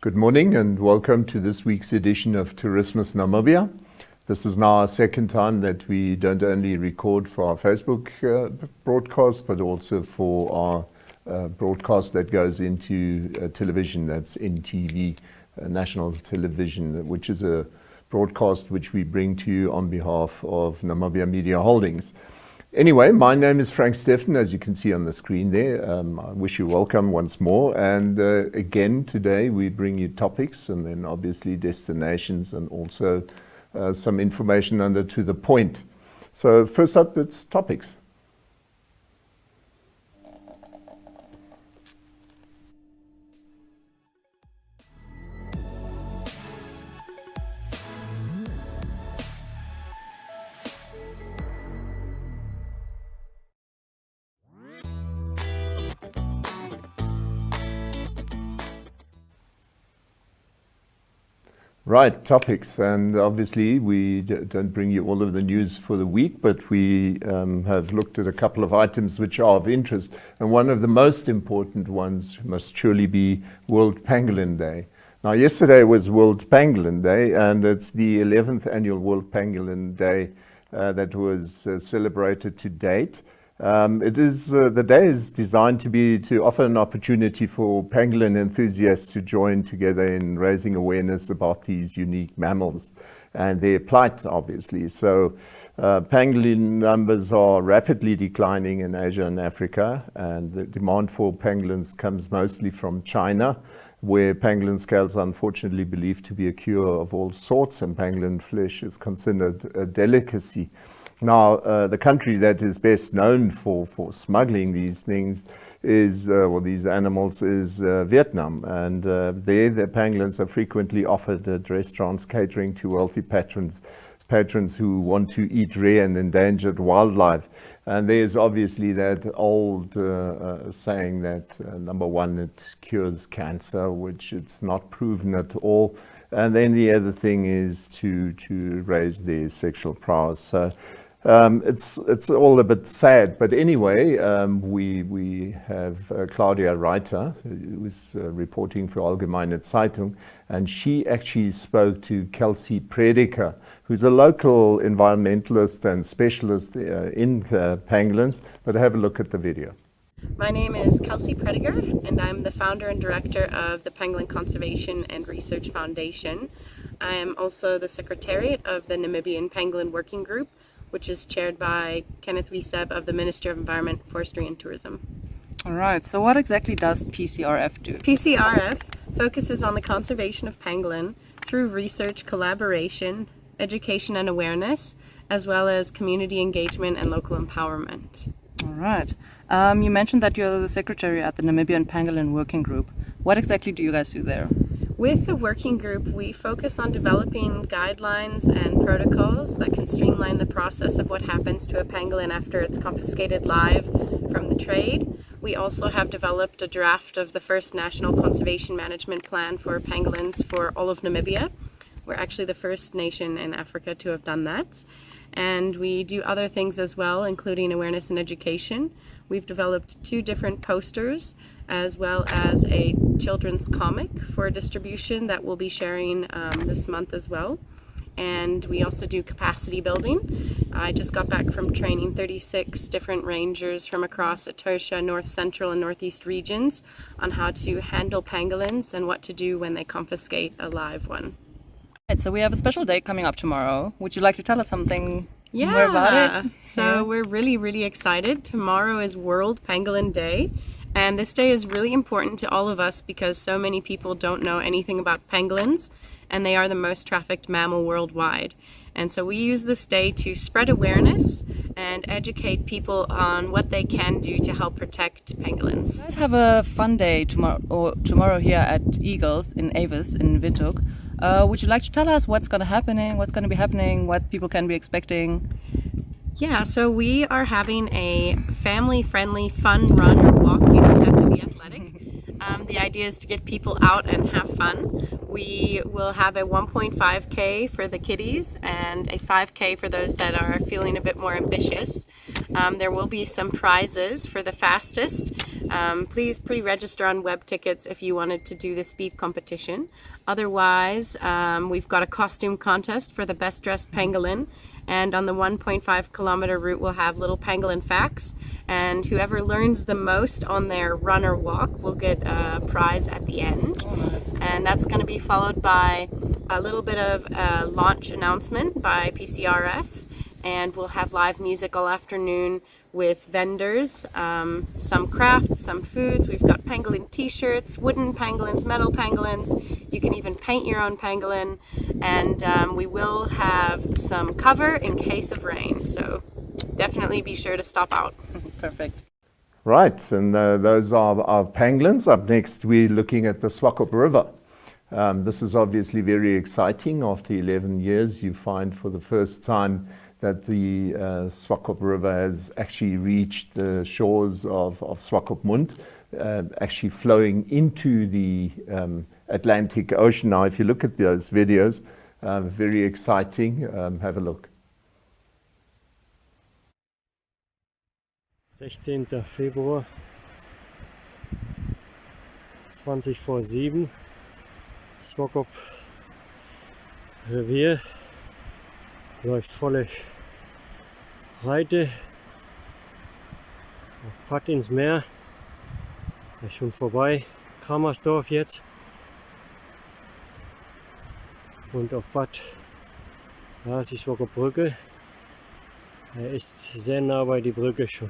Good morning and welcome to this week's edition of Tourismus Namibia. This is now our second time that we don't only record for our Facebook broadcast, but also for our broadcast that goes into television, that's NTV, National Television, which is a broadcast which we bring to you on behalf of Namibia Media Holdings. Anyway, my name is Frank Steffen, as you can see on the screen there. I wish you welcome once more. And again, today we bring you topics and then obviously destinations and also some information under to the point. So first up, it's topics. Right, topics, and obviously we don't bring you all of the news for the week, but we have looked at a couple of items which are of interest, and one of the most important ones must surely be World Pangolin Day. Now, yesterday was World Pangolin Day, and it's the 11th annual World Pangolin Day that was celebrated to date. The day is designed to offer an opportunity for pangolin enthusiasts to join together in raising awareness about these unique mammals and their plight, obviously. So pangolin numbers are rapidly declining in Asia and Africa, and the demand for pangolins comes mostly from China, where pangolin scales are unfortunately believed to be a cure of all sorts, and pangolin flesh is considered a delicacy. Now, the country that is best known for smuggling these things these animals is Vietnam. And there, the pangolins are frequently offered at restaurants catering to wealthy patrons who want to eat rare and endangered wildlife. And there's obviously that old saying that, number one, it cures cancer, which it's not proven at all. And then the other thing is to raise their sexual prowess. So it's all a bit sad, but anyway, we have Claudia Reiter, who is reporting for Allgemeine Zeitung, and she actually spoke to Kelsey Prediker, who's a local environmentalist and specialist in pangolins. But have a look at the video. My name is Kelsey Prediker, and I'm the founder and director of the Pangolin Conservation and Research Foundation. I am also the secretariat of the Namibian Pangolin Working Group, which is chaired by Kenneth Wieseb of the Ministry of Environment, Forestry and Tourism. All right, so what exactly does PCRF do? PCRF focuses on the conservation of pangolin through research, collaboration, education and awareness, as well as community engagement and local empowerment. All right. You mentioned that you're the secretary at the Namibian Pangolin Working Group. What exactly do you guys do there? With the working group, we focus on developing guidelines and protocols that can streamline the process of what happens to a pangolin after it's confiscated live from the trade. We also have developed a draft of the first national conservation management plan for pangolins for all of Namibia. We're actually the first nation in Africa to have done that. And we do other things as well, including awareness and education. We've developed 2 different posters, as well as a children's comic for distribution that we'll be sharing this month as well. And we also do capacity building. I just got back from training 36 different rangers from across Etosha, North Central and Northeast regions on how to handle pangolins and what to do when they confiscate a live one. Right, so we have a special day coming up tomorrow. Would you like to tell us something more about it? So we're really excited. Tomorrow is World Pangolin Day. And this day is really important to all of us because so many people don't know anything about pangolins, and they are the most trafficked mammal worldwide. And so we use this day to spread awareness and educate people on what they can do to help protect pangolins. Let's have a fun day tomorrow here at Eagles in Avis in Windhoek. Would you like to tell us what's going to be happening, what people can be expecting? Yeah, so we are having a family-friendly fun run or walk. You don't have to be athletic. The idea is to get people out and have fun. We will have a 1.5K for the kiddies and a 5K for those that are feeling a bit more ambitious. There will be some prizes for the fastest. Please pre-register on web tickets if you wanted to do the speed competition. Otherwise, we've got a costume contest for the best dressed pangolin, and on the 1.5 kilometer route we'll have little pangolin facts, and whoever learns the most on their run or walk will get a prize at the end. And that's going to be followed by a little bit of a launch announcement by PCRF, and we'll have live music all afternoon with vendors, some crafts, some foods. We've got pangolin t-shirts, wooden pangolins, metal pangolins. You can even paint your own pangolin, and we will have some cover in case of rain, so definitely be sure to stop out. Perfect. Right, and those are our pangolins. Up next, we're looking at the Swakop River. This is obviously very exciting. After 11 years, you find for the first time that the Swakop River has actually reached the shores of Swakopmund, actually flowing into the Atlantic Ocean. Now, if you look at those videos, very exciting. Have a look. 16. Februar, 20 vor 7, Swakop Revier, läuft volle Breite auf Pad ins Meer. Er ist schon vorbei, Kramersdorf jetzt, und auf Pad, da ist die Swakop Brücke. Er ist sehr nah bei die Brücke schon.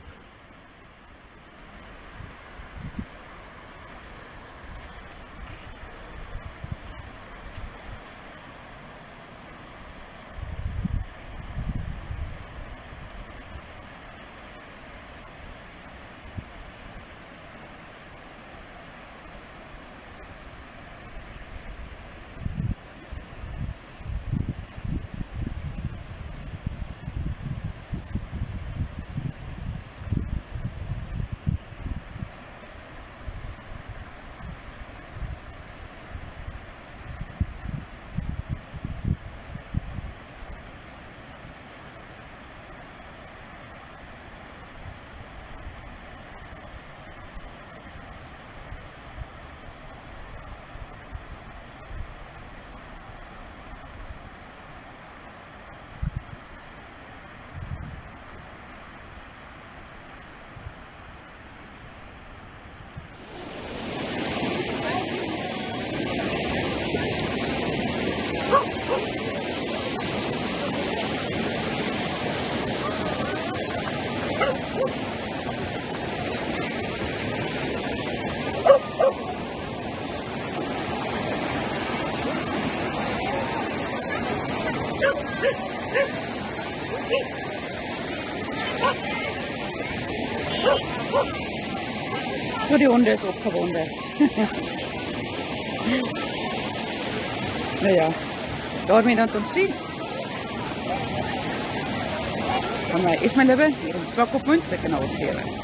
Nur die Hunde ist auch keine Hunde. Naja, daar ben je dan tot ziens. Van mij is mijn leven hier in Swakopmund, we kunnen alles zien.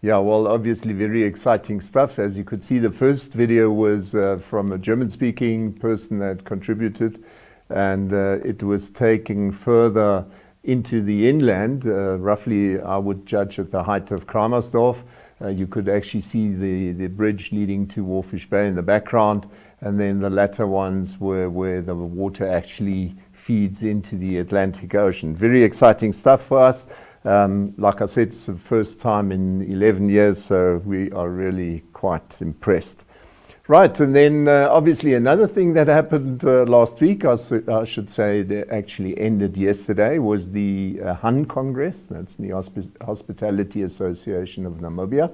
Yeah, well, obviously very exciting stuff. As you could see, the first video was from a German-speaking person that contributed, and it was taken further into the inland, roughly, I would judge, at the height of Kramersdorf. You could actually see the bridge leading to Warfish Bay in the background, and then the latter ones were where the water actually feeds into the Atlantic Ocean. Very exciting stuff for us. Like I said, it's the first time in 11 years, so we are really quite impressed. Right, and then obviously another thing that happened last week, I should say that actually ended yesterday, was the HUN Congress. That's the Hospitality Association of Namibia.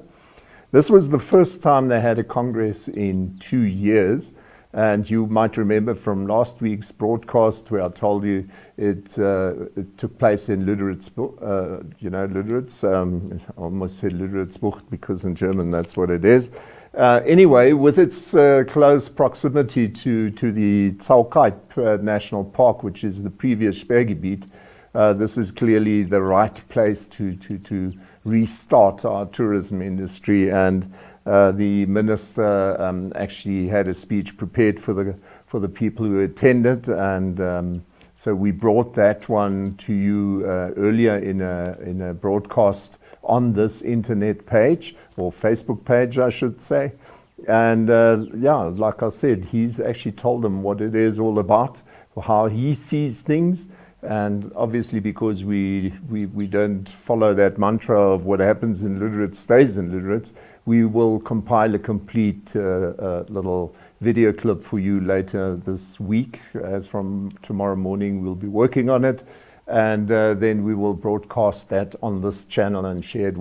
This was the first time they had a Congress in 2 years. And you might remember from last week's broadcast where I told you it took place in Lüderitz, I almost said Lüderitzbucht because in German that's what it is. Anyway, with its close proximity to the Zaukaip National Park, which is the previous Sperrgebiet, this is clearly the right place to restart our tourism industry. And the minister actually had a speech prepared for the people who attended, and so we brought that one to you earlier in a broadcast on this internet page, or Facebook page I should say. And like I said, he's actually told them what it is all about, how he sees things. And obviously, because we don't follow that mantra of what happens in Lüderitz stays in Lüderitz, we will compile a complete little video clip for you later this week. As from tomorrow morning, we'll be working on it. And then we will broadcast that on this channel and share it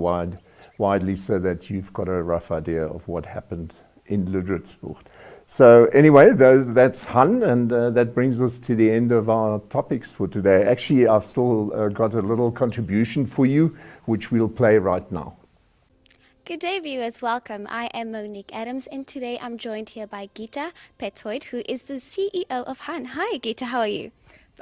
widely so that you've got a rough idea of what happened in Lüderitzbucht. So anyway, that's Han, and that brings us to the end of our topics for today. Actually, I've still got a little contribution for you, which we'll play right now. Good day, viewers. Welcome. I am Monique Adams, and today I'm joined here by Gita Petzoid, who is the CEO of Han. Hi, Gita. How are you?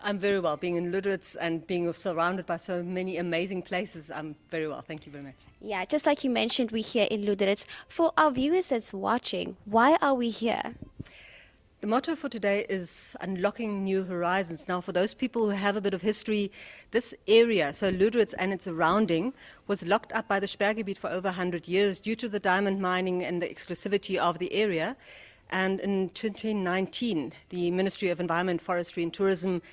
I'm very well. Being in Lüderitz and being surrounded by so many amazing places, I'm very well. Thank you very much. Yeah, just like you mentioned, we're here in Lüderitz. For our viewers that's watching, why are we here? The motto for today is unlocking new horizons. Now, for those people who have a bit of history, this area, so Lüderitz and its surrounding, was locked up by the Sperrgebiet for over 100 years due to the diamond mining and the exclusivity of the area. And in 2019, the Ministry of Environment, Forestry and Tourism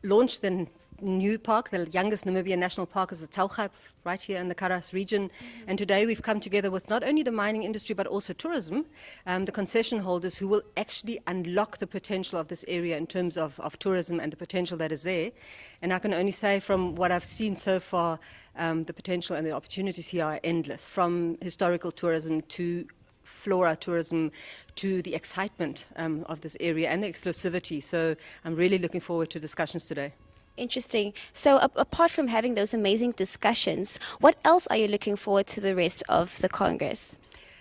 launched the new park. The youngest Namibian national park is the Zaukaip, right here in the Karas region. And today we've come together with not only the mining industry but also tourism, the concession holders who will actually unlock the potential of this area in terms of tourism and the potential that is there. And I can only say from what I've seen so far, the potential and the opportunities here are endless, from historical tourism to flora tourism to the excitement of this area and the exclusivity. So I'm really looking forward to discussions today. Interesting. So apart from having those amazing discussions, what else are you looking forward to the rest of the Congress?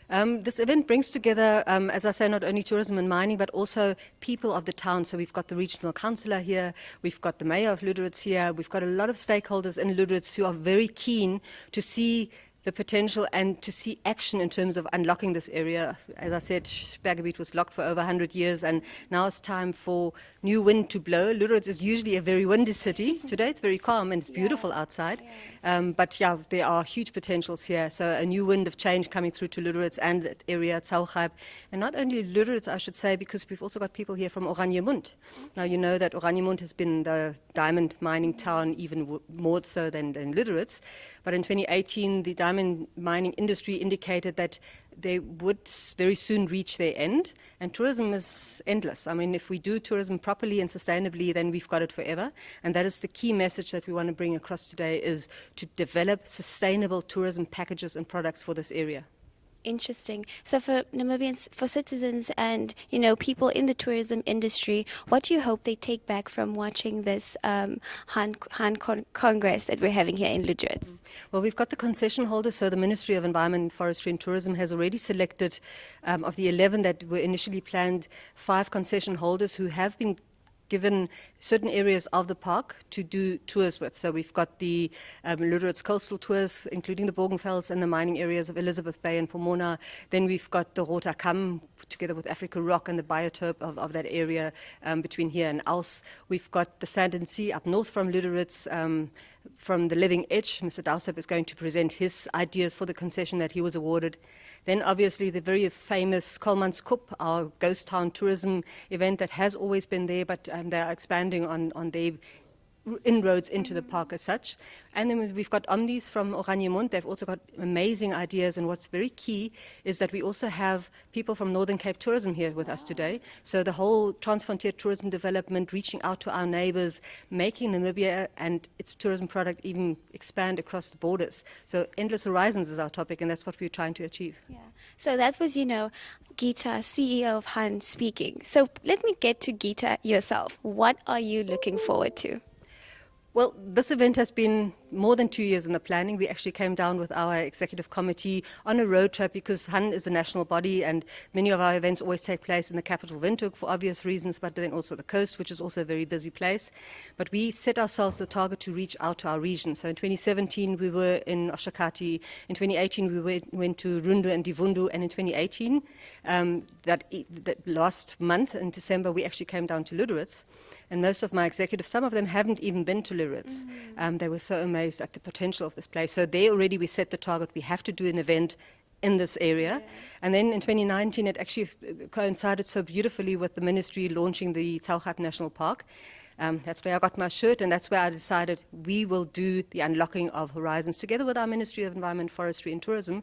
This event brings together, as I say, not only tourism and mining, but also people of the town. So we've got the regional councillor here, we've got the mayor of Lüderitz here, we've got a lot of stakeholders in Lüderitz who are very keen to see the potential and to see action in terms of unlocking this area. As I said, Sperrgebiet was locked for over 100 years, and now it's time for new wind to blow. Lüderitz is usually a very windy city. Today it's very calm and it's beautiful outside. But yeah, there are huge potentials here. So a new wind of change coming through to Lüderitz and that area, Zaukaip. And not only Lüderitz, I should say, because we've also got people here from Oranjemund. Now you know that Oranjemund has been the diamond mining town even more so than Lüderitz. But in 2018, the diamond mining industry indicated that they would very soon reach their end, and tourism is endless. I mean, if we do tourism properly and sustainably, then we've got it forever. And that is the key message that we want to bring across today, is to develop sustainable tourism packages and products for this area. Interesting. So for Namibians, for citizens and, you know, people in the tourism industry, what do you hope they take back from watching this Han Congress that we're having here in Lüderitz? Well, we've got the concession holders. So the Ministry of Environment, Forestry and Tourism has already selected, of the 11 that were initially planned, 5 concession holders who have been given certain areas of the park to do tours with. So we've got the Lüderitz coastal tours, including the Bogenvels and the mining areas of Elizabeth Bay and Pomona. Then we've got the Rota Kam, together with Africa Rock and the biotope of that area between here and Aus. We've got the Sand and Sea up north from Lüderitz. From the Living Edge, Mr. Dausop is going to present his ideas for the concession that he was awarded. Then obviously the very famous Kolmanskop, our ghost town tourism event that has always been there, but they are expanding on their inroads into the park as such. And then we've got Omnis from Oranjemund. They've also got amazing ideas, and what's very key is that we also have people from Northern Cape Tourism here with us today. So the whole transfrontier tourism development, reaching out to our neighbours, making Namibia and its tourism product even expand across the borders. So endless horizons is our topic, and that's what we're trying to achieve. Yeah. So that was, Geeta, CEO of Han, speaking. So let me get to Geeta yourself. What are you looking forward to? Well, this event has been more than 2 years in the planning. We actually came down with our executive committee on a road trip because Han is a national body and many of our events always take place in the capital Windhoek for obvious reasons, but then also the coast, which is also a very busy place. But we set ourselves the target to reach out to our region. So in 2017, we were in Aussenkehr. In 2018, we went to Noordoewer and Divundu. And in 2018, that last month in December, we actually came down to Luderitz. And most of my executives, some of them haven't even been to Luderitz. They were so amazed at the potential of this place. So there already we set the target. We have to do an event in this area. Yeah. And then in 2019, it actually coincided so beautifully with the ministry launching the Tourismus National Park. That's where I got my shirt, and that's where I decided we will do the unlocking of horizons together with our Ministry of Environment, Forestry and Tourism.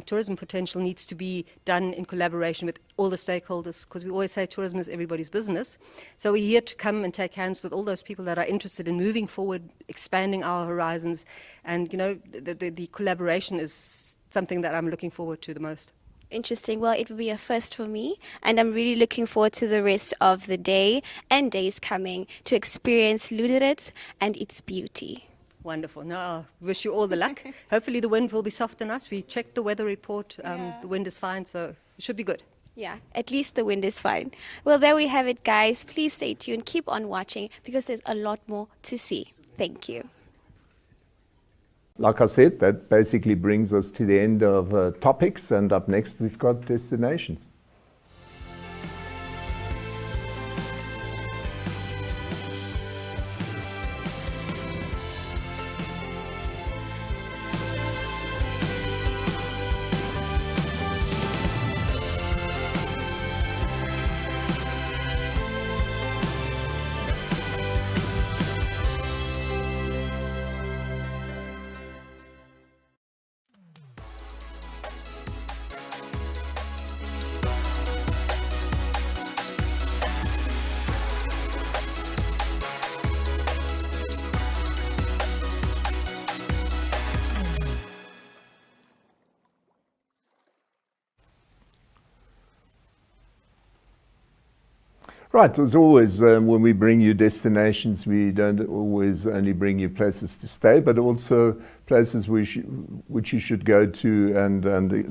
Tourism potential needs to be done in collaboration with all the stakeholders, because we always say tourism is everybody's business. So we're here to come and take hands with all those people that are interested in moving forward, expanding our horizons, and the collaboration is something that I'm looking forward to the most. Interesting. Well, it will be a first for me, and I'm really looking forward to the rest of the day and days coming to experience Luderitz and its beauty. Wonderful. No, I wish you all the luck. Hopefully the wind will be soft on us. We checked the weather report. The wind is fine, so it should be good. Yeah, at least the wind is fine. Well, there we have it, guys. Please stay tuned. Keep on watching because there's a lot more to see. Thank you. Like I said, that basically brings us to the end of topics, and up next we've got destinations. Right, as always, when we bring you destinations, we don't always only bring you places to stay, but also places which you should go to and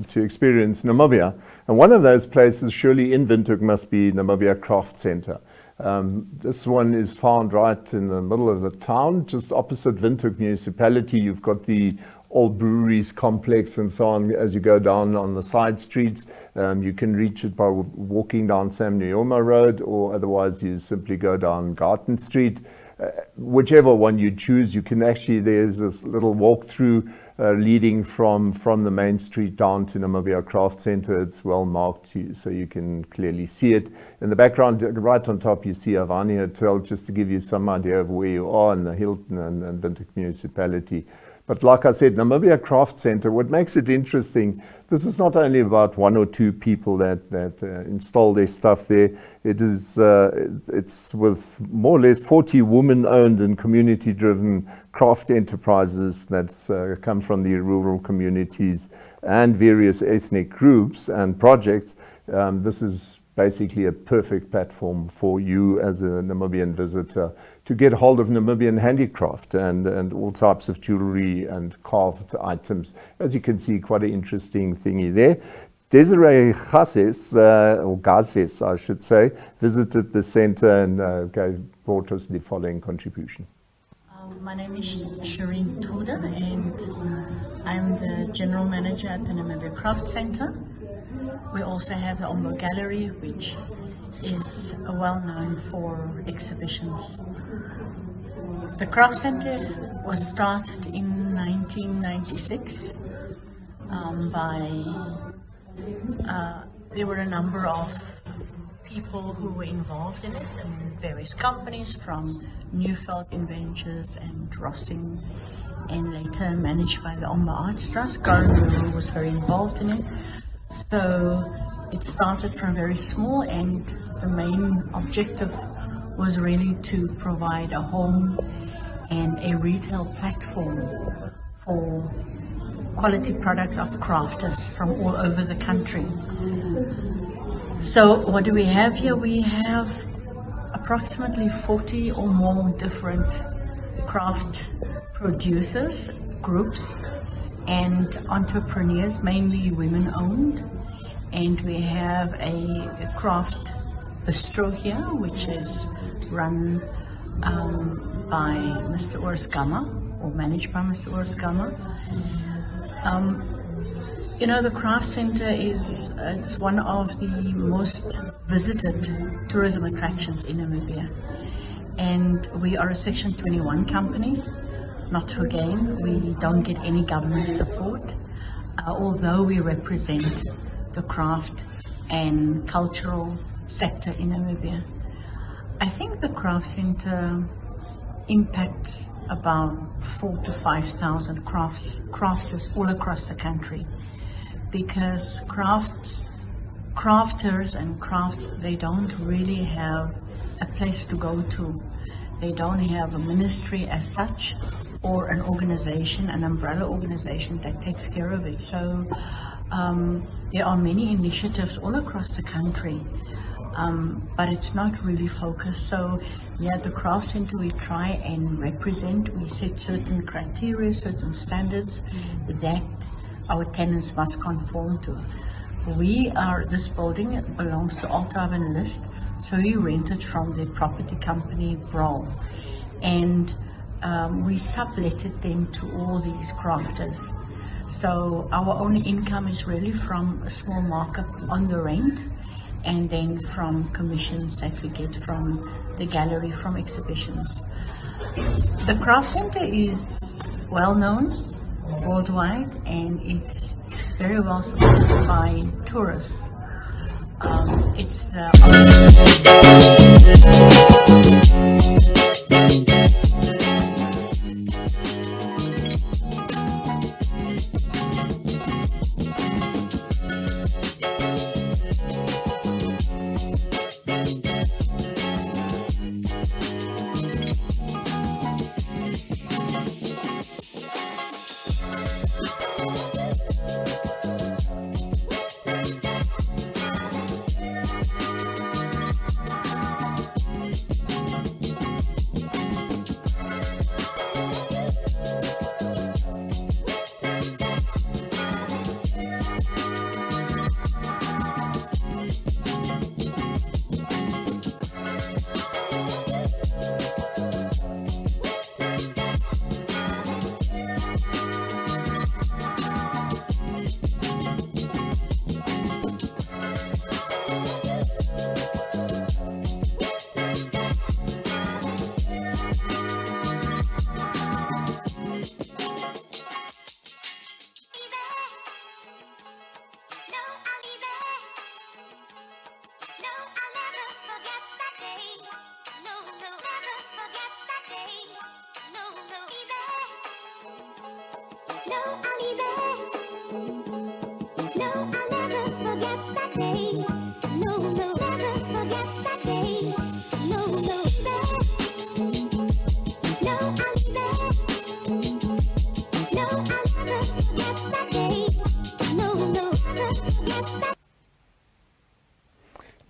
to experience Namibia. And one of those places, surely in Windhoek, must be Namibia Craft Centre. This one is found right in the middle of the town, just opposite Windhoek municipality. You've got the old breweries complex and so on. As you go down on the side streets, you can reach it by walking down Sam Nujoma Road, or otherwise you simply go down Garten Street. Whichever one you choose, you can actually, there's this little walk-through leading from the main street down to Namibia Craft Centre. It's well marked so you can clearly see it. In the background, right on top, you see Avani Hotel, just to give you some idea of where you are in the Hilton and Windhoek municipality. But like I said, Namibia Craft Centre, what makes it interesting, this is not only about one or two people that install their stuff there. It's with more or less 40 women-owned and community-driven craft enterprises that come from the rural communities and various ethnic groups and projects. This is basically a perfect platform for you as a Namibian visitor to get hold of Namibian handicraft and all types of jewelry and carved items. As you can see, quite an interesting thingy there. Desiree Gazes, or Gazes I should say, visited the centre and brought us the following contribution. My name is Shireen Tuda, and I'm the General Manager at the Namibia Craft Centre. We also have the Ombo Gallery, which is well known for exhibitions. The Craft Centre was started in 1996 there were a number of people who were involved in it, and various companies from Newveld in Ventures and Rossing, and later managed by the Omba Arts Trust. Karen was very involved in it. So it started from very small, and the main objective was really to provide a home and a retail platform for quality products of crafters from all over the country. So what do we have here? We have approximately 40 or more different craft producers, groups, and entrepreneurs, mainly women-owned. And we have a craft bistro here, which is run by Mr. Urs Gamma, or managed by Mr. Urs Gamma. You know, the Craft Centre it's one of the most visited tourism attractions in Namibia. And we are a Section 21 company, not for gain. We don't get any government support, although we represent the craft and cultural sector in Namibia. I think the Craft Centre impacts about 4,000 to 5,000 crafters all across the country, because crafters and crafts, they don't really have a place to go to. They don't have a ministry as such, or an organization, an umbrella organization that takes care of it. So there are many initiatives all across the country, but it's not really focused. So yeah, the Craft Centre, we try and represent, we set certain criteria, certain standards that our tenants must conform to. This building belongs to Althaven List, so we rent it from the property company Brawl, and we subletted them to all these crafters. So our only income is really from a small markup on the rent, and then from commissions that we get from the gallery, from exhibitions. The Craft Centre is well known worldwide, and it's very well supported by tourists. It's the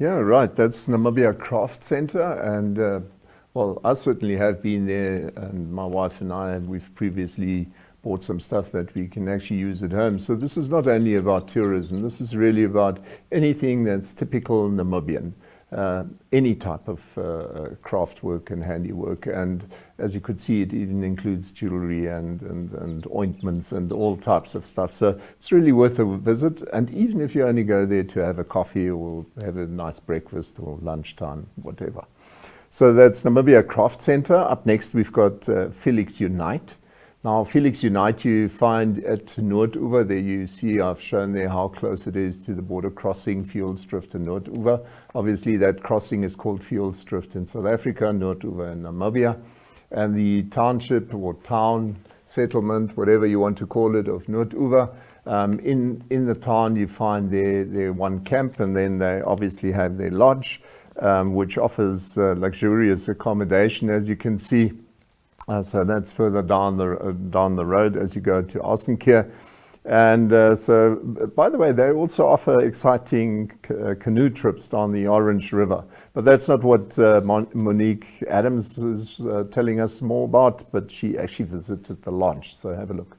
Yeah, right. That's Namibia Craft Centre, and well, I certainly have been there, and my wife and I, we've previously bought some stuff that we can actually use at home. So this is not only about tourism, this is really about anything that's typical Namibian, any type of craft work and handiwork. And as you could see, it even includes jewelry and ointments and all types of stuff. So it's really worth a visit. And even if you only go there to have a coffee or have a nice breakfast or lunchtime, whatever. So that's Namibia Craft Centre. Up next, we've got Felix Unite. Now, Felix Unite you find at Noordoewer. There you see I've shown there how close it is to the border crossing, Fjordsdrift and Noordoewer. Obviously, that crossing is called Fjordsdrift in South Africa, Noordoewer in Namibia. And the township or town settlement, whatever you want to call it, of Noordoewer. In the town, you find their one camp, and then they obviously have their lodge, which offers luxurious accommodation, as you can see. So that's further down the road as you go to Aussenkehr. And so, by the way, they also offer exciting canoe trips down the Orange River. But that's not what Monique Adams is telling us more about, but she actually visited the lodge. So have a look.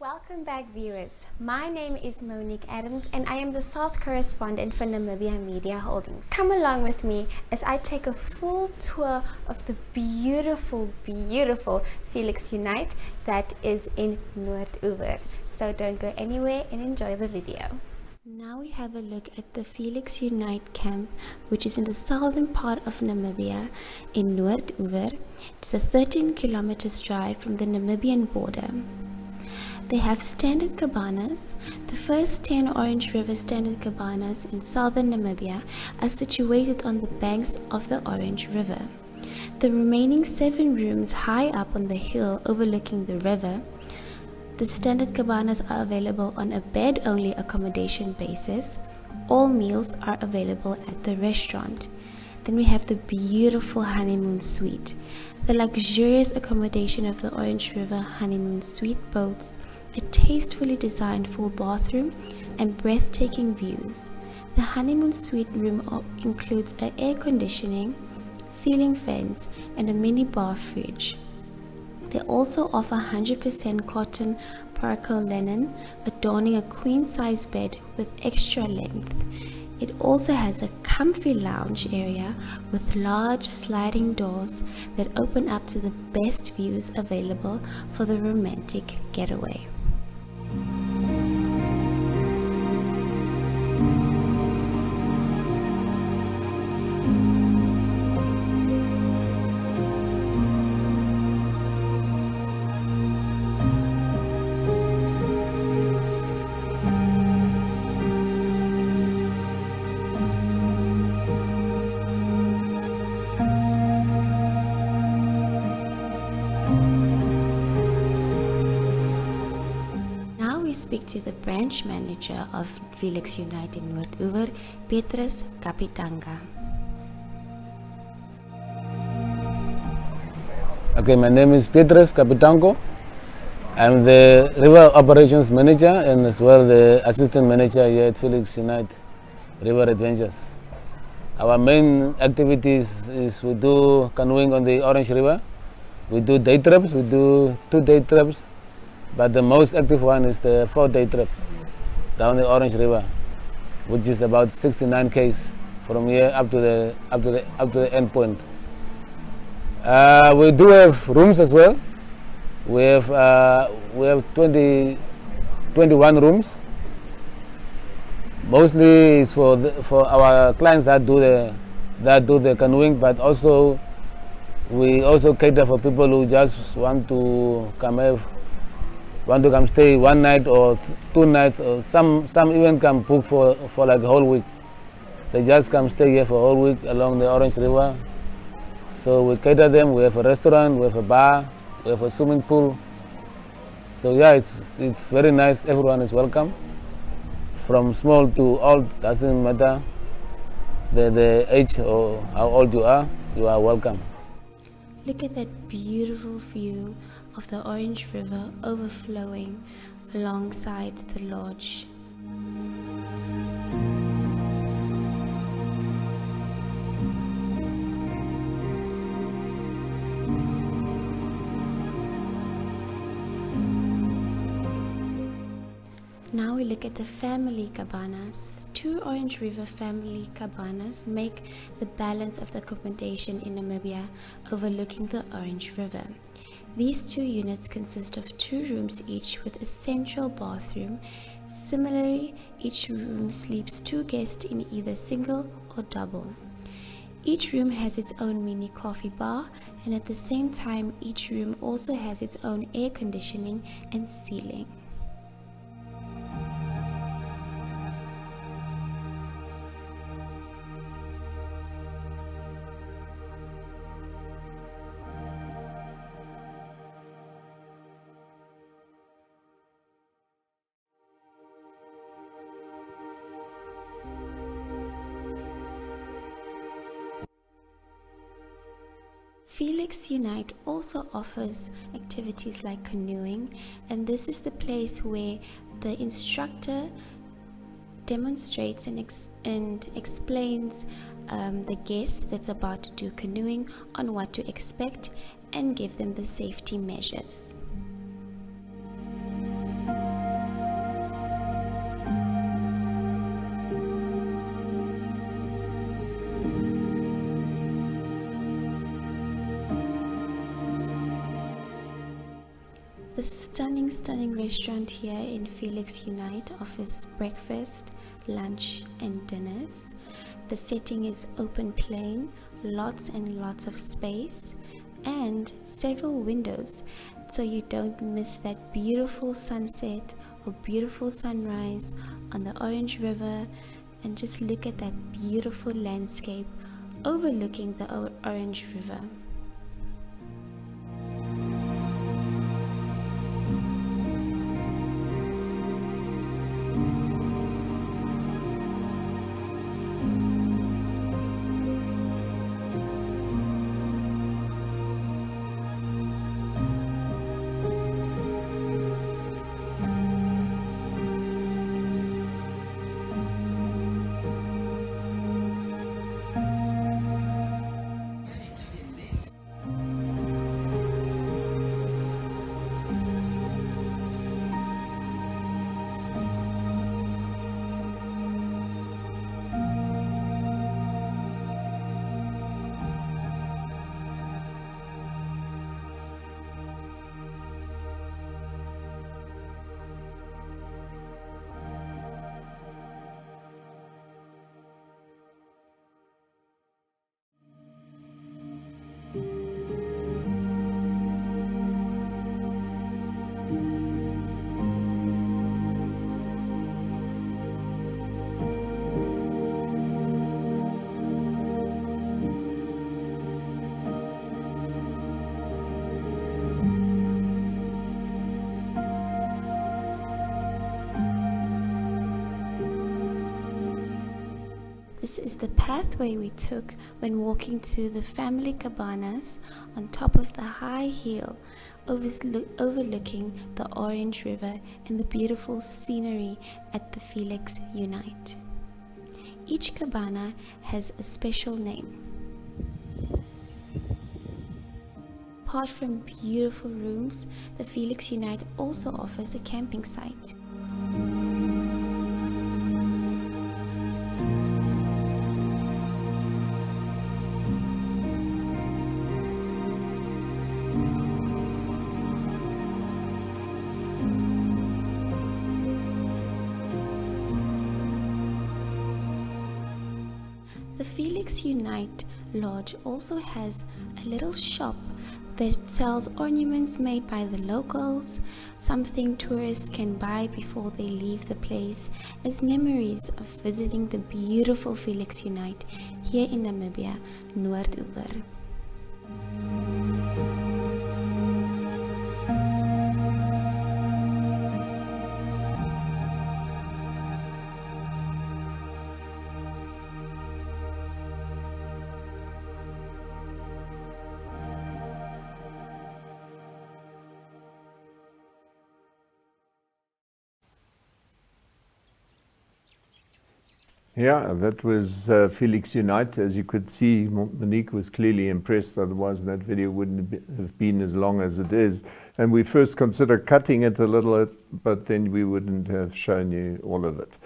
Welcome back, viewers. My name is Monique Adams and I am the South Correspondent for Namibia Media Holdings. Come along with me as I take a full tour of the beautiful, beautiful Felix Unite that is in Noordoewer. So don't go anywhere and enjoy the video. Now we have a look at the Felix Unite camp, which is in the southern part of Namibia in Noordoewer. It's a 13 kilometers drive from the Namibian border. They have standard cabanas. The first 10 Orange River standard cabanas in southern Namibia are situated on the banks of the Orange River. The remaining 7 rooms high up on the hill overlooking the river. The standard cabanas are available on a bed-only accommodation basis. All meals are available at the restaurant. Then we have the beautiful honeymoon suite. The luxurious accommodation of the Orange River honeymoon suite boats a tastefully designed full bathroom and breathtaking views. The honeymoon suite room includes air conditioning, ceiling fans, and a mini bar fridge. They also offer 100% cotton paracal linen, adorning a queen-size bed with extra length. It also has a comfy lounge area with large sliding doors that open up to the best views available for the romantic getaway. Speak to the branch manager of Felix Unite in Noordoewer, Petrus Kapitanga. Okay, my name is Petrus Kapitango. I'm the River Operations Manager and as well the Assistant Manager here at Felix Unite River Adventures. Our main activities is we do canoeing on the Orange River. We do day trips, we do 2 day trips. But the most active one is the 4-day trip down the Orange River, which is about 69 km from here up to the end point. We do have rooms as well. We have 21 rooms. Mostly is for our clients that do the canoeing, but also we also cater for people who just want to come stay 1 night or 2 nights, or some even come book for like a whole week. They just come stay here for a whole week along the Orange River. So we cater them. We have a restaurant, we have a bar, we have a swimming pool. So yeah, it's very nice. Everyone is welcome. From small to old, doesn't matter the age or how old you are welcome. Look at that beautiful view of the Orange River overflowing alongside the lodge. Now we look at the family cabanas. 2 Orange River family cabanas make the balance of the accommodation in Namibia overlooking the Orange River. These 2 units consist of 2 rooms each with a central bathroom. Similarly, each room sleeps 2 guests in either single or double. Each room has its own mini coffee bar, and at the same time each room also has its own air conditioning and ceiling. Felix Unite also offers activities like canoeing, and this is the place where the instructor demonstrates and explains the guest that's about to do canoeing on what to expect and give them the safety measures. The stunning restaurant here in Felix Unite offers breakfast, lunch and dinners. The setting is open plain, lots and lots of space and several windows, so you don't miss that beautiful sunset or beautiful sunrise on the Orange River, and just look at that beautiful landscape overlooking the Orange River. This is the pathway we took when walking to the family cabanas on top of the high hill overlooking the Orange River and the beautiful scenery at the Felix Unite. Each cabana has a special name. Apart from beautiful rooms, the Felix Unite also offers a camping site. The Felix Unite Lodge also has a little shop that sells ornaments made by the locals, something tourists can buy before they leave the place as memories of visiting the beautiful Felix Unite here in Namibia, Noordoewer. Yeah, that was Felix Unite. As you could see, Monique was clearly impressed, otherwise that video wouldn't have been as long as it is. And we first considered cutting it a little, but then we wouldn't have shown you all of it,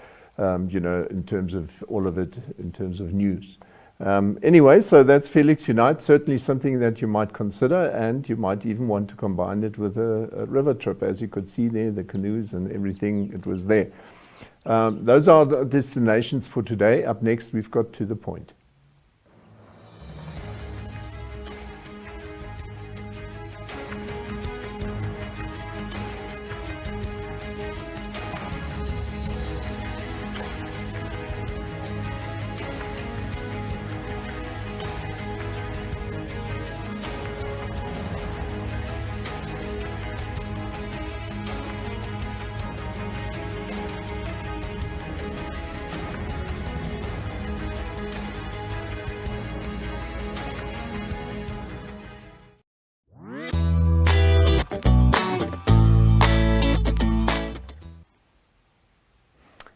you know, in terms of all of it, in terms of news. Anyway, so that's Felix Unite, certainly something that you might consider, and you might even want to combine it with a river trip. As you could see there, the canoes and everything, it was there. Those are the destinations for today. Up next, we've got To The Point.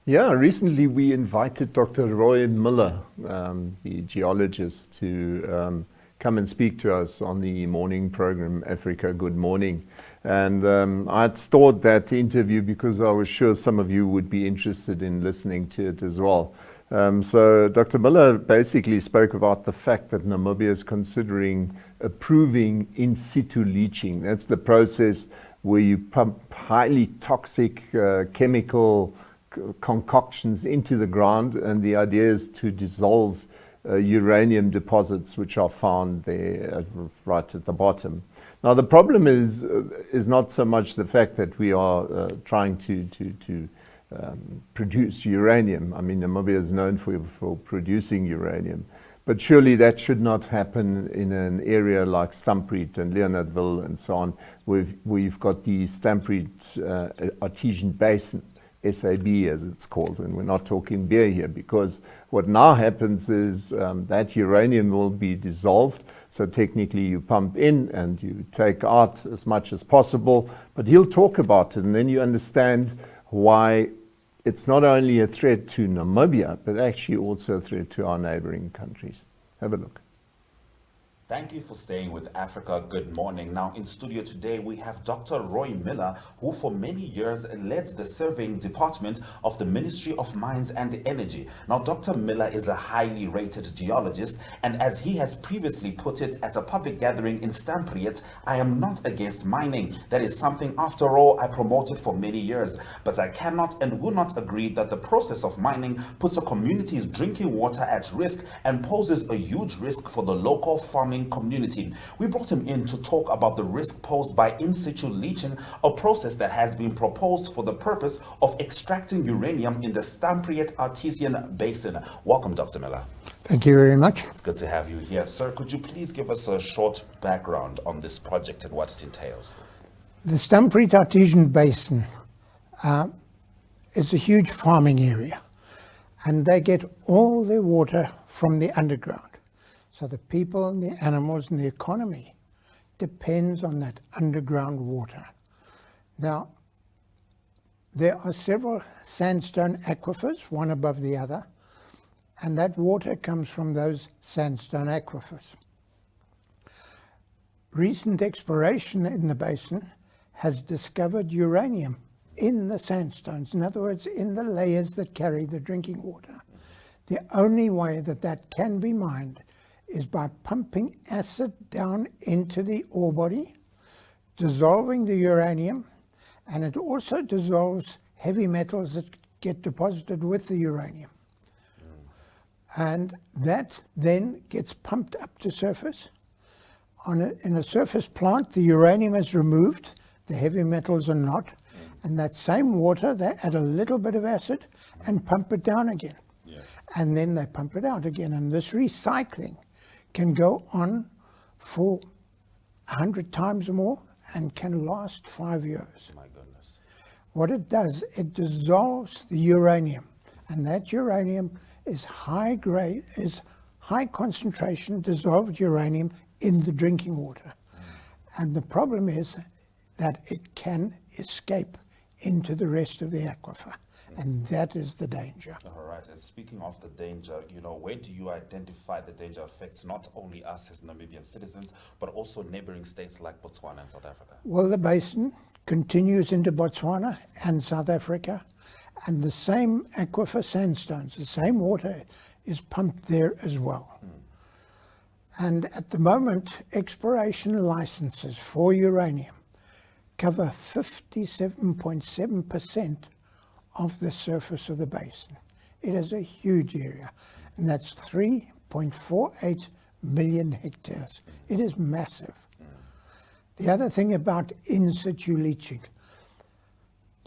Yeah, recently we invited Dr. Roy Miller, the geologist, to come and speak to us on the morning program, Africa Good Morning. And I had stored that interview because I was sure some of you would be interested in listening to it as well. So Dr. Miller basically spoke about the fact that Namibia is considering approving in-situ leaching. That's the process where you pump highly toxic chemical concoctions into the ground, and the idea is to dissolve uranium deposits which are found there right at the bottom. Now the problem is not so much the fact that we are trying to produce uranium. I mean, Namibia is known for producing uranium, but surely that should not happen in an area like Stampriet and Leonardville and so on, where we've got the Stampriet Artesian Basin, SAB as it's called, and we're not talking beer here, because what now happens is that uranium will be dissolved. So technically you pump in and you take out as much as possible, but he'll talk about it, and then you understand why it's not only a threat to Namibia, but actually also a threat to our neighboring countries. Have a look. Thank you for staying with Africa Good Morning. Now in studio today we have Dr. Roy Miller, who for many years led the surveying department of the Ministry of Mines and Energy. Now Dr. Miller is a highly rated geologist, and as he has previously put it at a public gathering in Stampriet, I am not against mining. That is something, after all, I promoted for many years. But I cannot and will not agree that the process of mining puts a community's drinking water at risk and poses a huge risk for the local farming community. We brought him in to talk about the risk posed by in-situ leaching, a process that has been proposed for the purpose of extracting uranium in the Stampriet Artesian Basin. Welcome, Dr. Miller. Thank you very much. It's good to have you here. Sir, could you please give us a short background on this project and what it entails? The Stampriet Artesian Basin is a huge farming area, and they get all their water from the underground. So the people and the animals and the economy depends on that underground water. Now, there are several sandstone aquifers, one above the other, and that water comes from those sandstone aquifers. Recent exploration in the basin has discovered uranium in the sandstones, in other words, in the layers that carry the drinking water. The only way that that can be mined is by pumping acid down into the ore body, dissolving the uranium, and it also dissolves heavy metals that get deposited with the uranium. And that then gets pumped up to surface. In a surface plant, the uranium is removed, the heavy metals are not, and that same water, they add a little bit of acid and pump it down again. And then they pump it out again, and this recycling can go on for 100 times more and can last 5 years. My goodness. What it does, it dissolves the uranium, and that uranium is high grade, is high concentration dissolved uranium in the drinking water. And the problem is that it can escape into the rest of the aquifer. And that is the danger. All right. And speaking of the danger, where do you identify the danger affects not only us as Namibian citizens, but also neighboring states like Botswana and South Africa? Well, the basin continues into Botswana and South Africa, and the same aquifer sandstones, the same water is pumped there as well. And at the moment, exploration licenses for uranium cover 57.7% of the surface of the basin. It is a huge area, and that's 3.48 million hectares. It is massive. The other thing about in-situ leaching,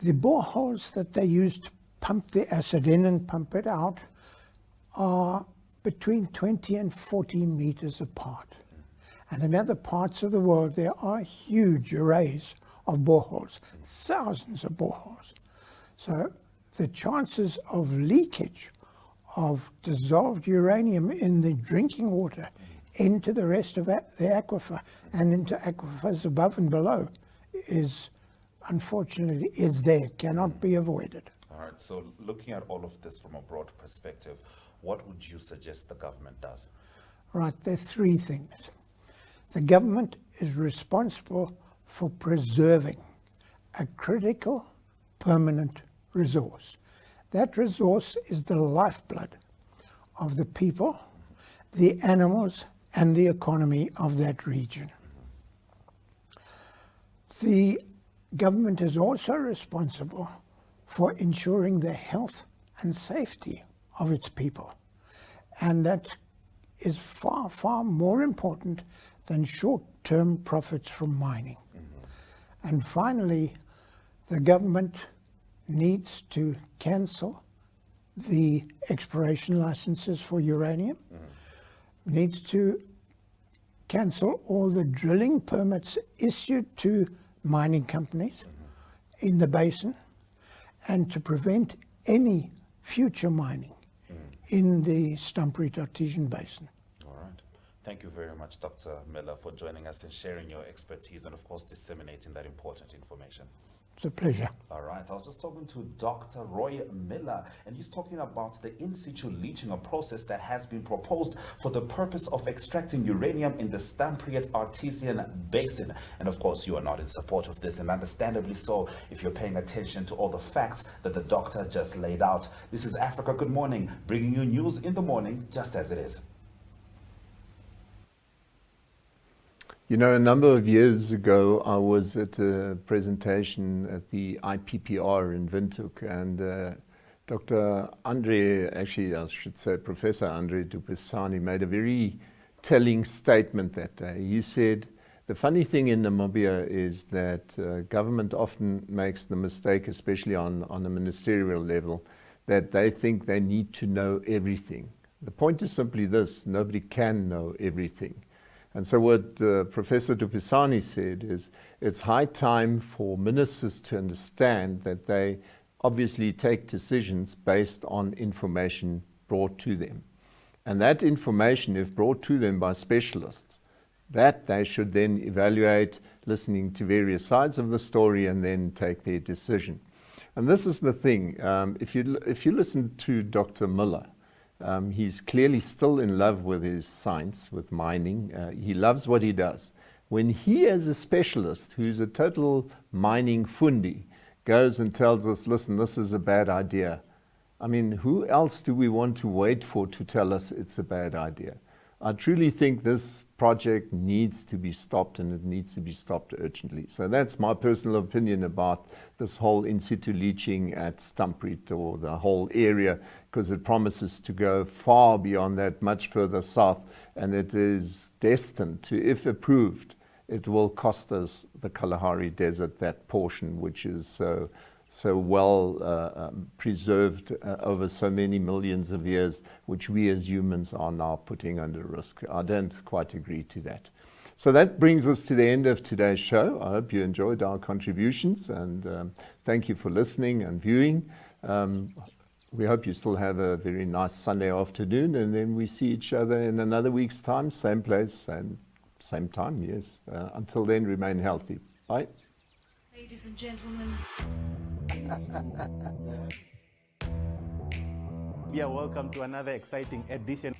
the boreholes that they use to pump the acid in and pump it out are between 20 and 40 meters apart. And in other parts of the world, there are huge arrays of boreholes, thousands of boreholes. So the chances of leakage of dissolved uranium in the drinking water into the rest of the aquifer and into aquifers above and below is, unfortunately, is there, cannot be avoided. All All right, so looking at all of this from a broad perspective, what would you suggest the government does? Right, there are three things. The government is responsible for preserving a critical, permanent resource. That resource is the lifeblood of the people, the animals, and the economy of that region. The government is also responsible for ensuring the health and safety of its people. And that is far, far more important than short-term profits from mining. And finally, the government needs to cancel the exploration licenses for uranium, needs to cancel all the drilling permits issued to mining companies in the basin, and to prevent any future mining in the Stampriet Artesian Basin. All right. Thank you very much, Dr. Miller, for joining us and sharing your expertise and, of course, disseminating that important information. It's a pleasure. All right, I was just talking to Dr. Roy Miller, and he's talking about the in-situ leaching, a process that has been proposed for the purpose of extracting uranium in the Stampriet Artesian Basin. And of course, you are not in support of this, and understandably so, if you're paying attention to all the facts that the doctor just laid out. This is Africa Good Morning, bringing you news in the morning, just as it is. You know, a number of years ago, I was at a presentation at the IPPR in Windhoek, and Dr. Andre, actually I should say Professor Andre Dupisani, made a very telling statement that day. He said, the funny thing in Namibia is that government often makes the mistake, especially on a ministerial level, that they think they need to know everything. The point is simply this: nobody can know everything. And so what Professor Dupisani said is it's high time for ministers to understand that they obviously take decisions based on information brought to them. And that information, if brought to them by specialists, that they should then evaluate, listening to various sides of the story, and then take their decision. And this is the thing. If you listen to Dr. Miller, he's clearly still in love with his science, with mining. He loves what he does. When he, as a specialist, who's a total mining fundi, goes and tells us, listen, this is a bad idea, I mean, who else do we want to wait for to tell us it's a bad idea? I truly think this project needs to be stopped, and it needs to be stopped urgently. So that's my personal opinion about this whole in-situ leaching at Stampriet, or the whole area, because it promises to go far beyond that, much further south, and it is destined to, if approved, it will cost us the Kalahari Desert, that portion which is so well preserved over so many millions of years, which we as humans are now putting under risk. I don't quite agree to that. So that brings us to the end of today's show. I hope you enjoyed our contributions, and thank you for listening and viewing. We hope you still have a very nice Sunday afternoon, and then we see each other in another week's time, same place, same time, yes. Until then, remain healthy. Bye. Ladies and gentlemen. Yeah, welcome to another exciting edition.